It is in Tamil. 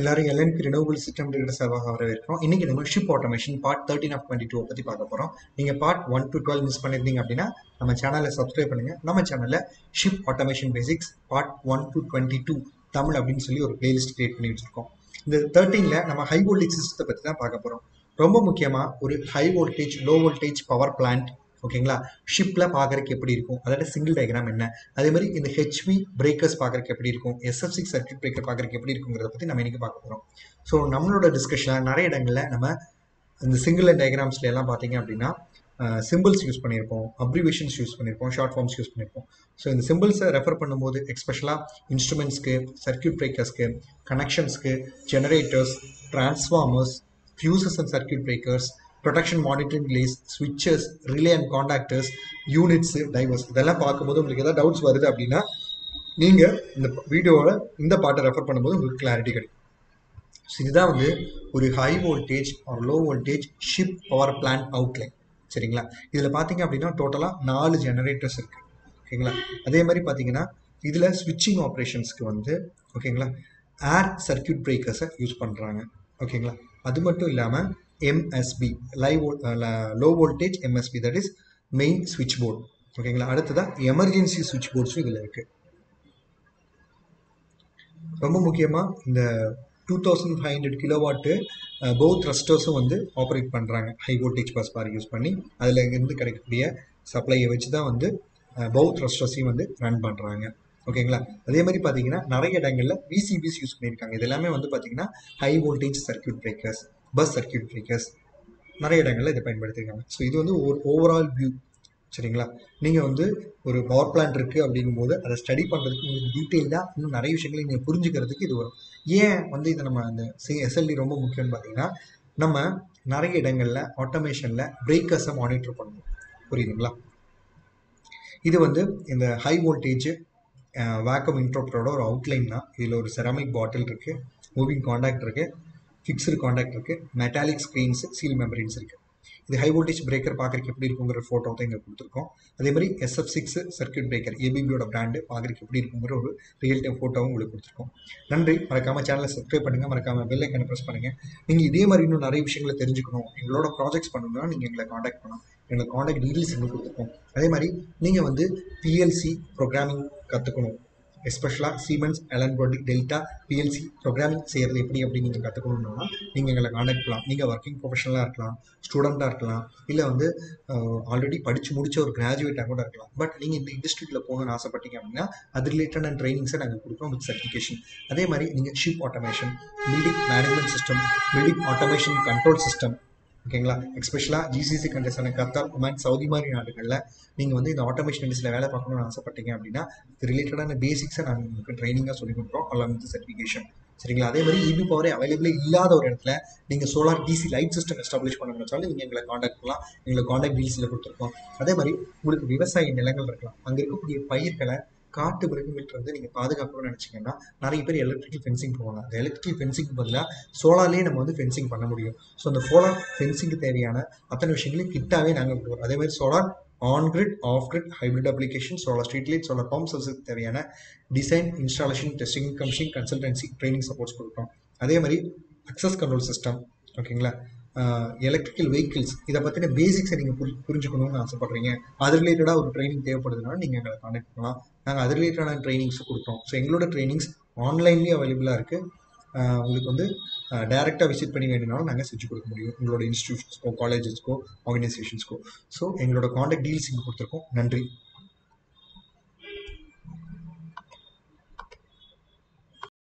எல்லாரும் எல்என்பி ரினோவபிள் சிஸ்டம் இருக்கிற சார்பாக வரவேற்கிறோம். இன்னைக்கு நம்ம ஷிப் ஆட்டோமேஷன் பார்ட் 13 ஆஃப் 22 பற்றி பார்க்க போகிறோம். நீங்கள் பார்ட் 1 to 12 மிஸ் பண்ணியிருந்தீங்க அப்படின்னா நம்ம சேனலை சப்ஸ்கிரைப் பண்ணுங்கள். நம்ம சேனலில் ship automation basics part 1 to 22 Tamil அப்படின்னு சொல்லி ஒரு பிளேலிஸ்ட் கிரியேட் பண்ணி வச்சுருக்கோம். இந்த 13ல நம்ம ஹை வோல்டேஜ் சிஸ்டத்தை பற்றி தான் பார்க்க போகிறோம். ரொம்ப முக்கியமாக ஒரு high voltage low voltage power plant ஓகேங்களா, ஷிப்பில் பார்க்குறதுக்கு எப்படி இருக்கும், அதோட சிங்கிள் டயக்ராம் என்ன, அதே மாதிரி இந்த ஹெச்வி பிரேக்கர்ஸ் பார்க்குறதுக்கு எப்படி இருக்கும், SF6 சர்க்யூட் பிரேக்கர் பார்க்குறதுக்கு எப்படி இருக்குங்கிறத பற்றி நம்ம இன்னைக்கு பார்க்க போகிறோம். ஸோ நம்மளோட டிஸ்கஷனில் நிறைய இடங்களில் நம்ம இந்த சிங்கிள் லைன் டயக்ராம்ஸ்ல எல்லாம் பார்த்தீங்க அப்படின்னா சிம்பிள்ஸ் யூஸ் பண்ணியிருப்போம், அப்ரிவேஷன்ஸ் யூஸ் பண்ணியிருப்போம், ஷார்ட் ஃபார்ம்ஸ் யூஸ் பண்ணியிருப்போம். ஸோ இந்த சிம்பிள்ஸை ரெஃபர் பண்ணும்போது எக்ஸ்பெஷலாக இன்ஸ்ட்ருமெண்ட்ஸ்க்கு, சர்க்யூட் பிரேக்கர்ஸ்க்கு, கனெக்ஷன்ஸ்க்கு, generators, transformers, fuses and circuit breakers, protection monitoring relays, ஸ்விட்சஸ், relay and contactors, units, drivers இதெல்லாம் பார்க்கும்போது உங்களுக்கு ஏதாவது டவுட்ஸ் வருது அப்படின்னா நீங்கள் இந்த வீடியோவில் இந்த பாட்டை ரெஃபர் பண்ணும்போது உங்களுக்கு கிளாரிட்டி கிடைக்கும். ஸோ இதுதான் வந்து ஒரு ஹை வோல்டேஜ் ஒரு low voltage ship power plant outline. சரிங்களா, இதில் பார்த்தீங்க அப்படின்னா டோட்டலாக 4 ஜெனரேட்டர்ஸ் இருக்குது. ஓகேங்களா, அதே மாதிரி பார்த்தீங்கன்னா இதில் ஸ்விட்சிங் ஆப்ரேஷன்ஸ்க்கு வந்து ஓகேங்களா ஏர் சர்க்யூட் பிரேக்கர்ஸை யூஸ் பண்ணுறாங்க. ஓகேங்களா, அது மட்டும் இல்லாமல் MSB low voltage MSB that is main switchboard. ஓகேங்களா, அடுத்ததாக எமர்ஜென்சி ஸ்விட்ச் போர்ட்ஸும் இதில் இருக்குது. ரொம்ப முக்கியமாக இந்த 2500 கிலோவாட்டு போ த்ரஸ்டர்ஸும் வந்து ஆப்ரேட் பண்ணுறாங்க high voltage busbar use பண்ணி. அதில் இருந்து கிடைக்கக்கூடிய சப்ளையை வச்சு தான் வந்து போ த்ரஸ்டர்ஸையும் வந்து ரன் பண்ணுறாங்க. ஓகேங்களா, அதே மாதிரி பார்த்தீங்கன்னா நிறைய இடங்களில் விசிபிஸ் யூஸ் பண்ணியிருக்காங்க. இது எல்லாமே வந்து பார்த்தீங்கன்னா high voltage circuit breakers, bus circuit breakers நிறைய இடங்களில் இதை பயன்படுத்தியிருக்காங்க. ஸோ இது வந்து ஒரு ஓவரால் வியூ. சரிங்களா, நீங்கள் வந்து ஒரு பவர் பிளான்ட் இருக்குது அப்படிங்கும்போது அதை ஸ்டடி பண்ணுறதுக்கு உங்களுக்கு டீட்டெயிலாக இன்னும் நிறைய விஷயங்களை நீங்கள் புரிஞ்சுக்கிறதுக்கு இது வரும். ஏன் வந்து இதை நம்ம இந்த எஸ்எல்டி ரொம்ப முக்கியம்னு பார்த்தீங்கன்னா நம்ம நிறைய இடங்களில் ஆட்டோமேஷனில் பிரேக்கர்ஸை மானிட்டர் பண்ணணும். புரியுதுங்களா, இது வந்து இந்த ஹை வோல்டேஜ் வேக்கம் இன்டர்ப்டரோட ஒரு அவுட்லைன் தான். இதில் ஒரு செராமிக் பாட்டில் இருக்குது, மூவிங் காண்டாக்ட் இருக்குது, ஃபிக்ஸ்டு காண்டாக்ட் இருக்குது, மெட்டாலிக் ஸ்க்ரீன்ஸ், சீல் மெம்பரின்ஸ் இருக்குது. இது ஹை வோல்டேஜ் பிரேக்கர் பார்க்குறதுக்கு எப்படி இருக்குங்கிற ஃபோட்டோ தான் இங்கே கொடுத்துருக்கோம். அதே மாதிரி SF6 சர்க்யூட் பிரேக்கர் ஏபிபியோட பிராண்டு பார்க்குறதுக்கு எப்படி இருக்குங்கிற ஒரு ரியல் டைம் ஃபோட்டோவும் உங்களுக்கு கொடுத்துருக்கோம். நன்றி. மறக்காமல் சேனலை சப்ஸ்கிரைப் பண்ணுங்கள், மறக்காமல் பெல் ஐக்கனை ப்ரெஸ் பண்ணுங்கள். நீங்கள் இதே மாதிரி இன்னும் நிறைய விஷயங்களை தெரிஞ்சுக்கணும், எங்களோட ப்ராஜெக்ட்ஸ் பண்ணணும்னா நீங்கள் எங்களை காண்டாக்ட் பண்ணலாம். எங்களை காண்டாக்ட் டீட்டெயில்ஸ் எங்களுக்கு கொடுத்துருக்கோம். அதே மாதிரி நீங்கள் வந்து PLC ப்ரோக்ராமிங் கற்றுக்கணும், எஸ்பெஷலாக சீமென்ஸ், எலன்பர்டி, டெல்டா PLC ப்ரோக்ராமிங் செய்கிறது எப்படி அப்படின்னு நீங்கள் கற்றுக்கணுன்னா நீங்கள் எங்களை காண்டாக்ட் பண்ணலாம். நீங்கள் ஒர்க்கிங் ப்ரொஃபஷனலாக இருக்கலாம், ஸ்டூடெண்ட்டாக இருக்கலாம், இல்லை வந்து ஆல்ரெடி படித்து முடித்த ஒரு கிராஜுவேட்டாக கூட இருக்கலாம். பட் நீங்கள் இந்த இண்டஸ்ட்ரியில் போகணும்னு ஆசைப்பட்டீங்க அப்படின்னா அது ரிலேட்டடான ட்ரைனிங்ஸை நாங்கள் கொடுக்குறோம் வித் சர்டிஃபிகேஷன். அதே மாதிரி நீங்கள் ship automation, building management system, building automation control system, ஓகேங்களா, எஸ்பெஷலாக GCC கண்ட்ரிஸான கத்தார், ஒமான், சவுதி மாதிரி நாடுகளில் நீங்கள் வந்து இந்த ஆட்டோமேஷன் இண்டஸ்ட்ரியில் வேலை பார்க்கணும்னு ஆசைப்பட்டீங்க அப்படின்னா இது ரிலேட்டடான பேசிக்ஸை நாங்கள் உங்களுக்கு ட்ரைனிங்காக சொல்லி கொடுக்குறோம், அலாங் வித் சர்டிஃபிகேஷன். சரிங்களா, அதே மாதிரி EB பவரே அவைலபிளே இல்லாத ஒரு இடத்துல நீங்கள் solar DC light system establish பண்ண நினைச்சாலும் நீங்கள் எங்களை காண்டாக்ட் பண்ணலாம். எங்களை காண்டாக்ட் டீல்ஸில் கொடுத்துருக்கோம். அதே மாதிரி உங்களுக்கு விவசாய நிலங்கள் இருக்கலாம், அங்கே இருக்கக்கூடிய பயிர்களை காட்டு மிருகங்கள்ட்ட வந்து நீங்கள் பாதுகாக்கணும்னு நினச்சிங்கன்னா நிறைய பேர் எலக்ட்ரிக்கல் ஃபென்சிங் போவாங்க. அந்த எலக்ட்ரிக்கல் ஃபென்சிங்க்கு பதிலாக சோலார்லேயே நம்ம வந்து ஃபென்சிங் பண்ண முடியும். ஸோ அந்த சோலார் ஃபென்சிங்க்கு தேவையான அத்தனை விஷயங்களையும் கிட்டாவே நாங்கள் கொடுக்குறோம். அதே மாதிரி solar on grid, of grid, hybrid application, solar street light, solar pump சர்வீஸுக்கு தேவையான design, installation, testing, commissioning, consultancy, training supports கொடுக்குறோம். அதே மாதிரி அக்சஸ் கண்ட்ரோல் சிஸ்டம், ஓகேங்களா, எலக்ட்ரிக்கல் வெஹிக்கிள்ஸ் இதை பற்றின பேசிக்ஸை நீங்கள் புரிஞ்சுக்கணும்னு ஆசைப்பட்றீங்க, அது ரிலேட்டடாக ஒரு ட்ரைனிங் தேவைப்படுதுனால நீங்கள் எங்களை காண்டாக்ட் பண்ணலாம். நாங்கள் அது ரிலேட்டடான ட்ரைனிங்ஸும் கொடுக்குறோம். ஸோ எங்களோட ட்ரைனிங்ஸ் ஆன்லைன்லேயும் அவைலபிளாக இருக்குது. உங்களுக்கு வந்து டைரெக்டாக விசிட் பண்ணி வேணுனாலும் நாங்கள் செஞ்சு கொடுக்க முடியும், உங்களோட இன்ஸ்டியூஷன்ஸ்க்கோ, காலேஜஸ்க்கோ, ஆர்கனைசேஷன்ஸ்க்கோ. ஸோ எங்களோட காண்டாக்ட் டீல்ஸ் இங்கே கொடுத்துருக்கோம். நன்றி.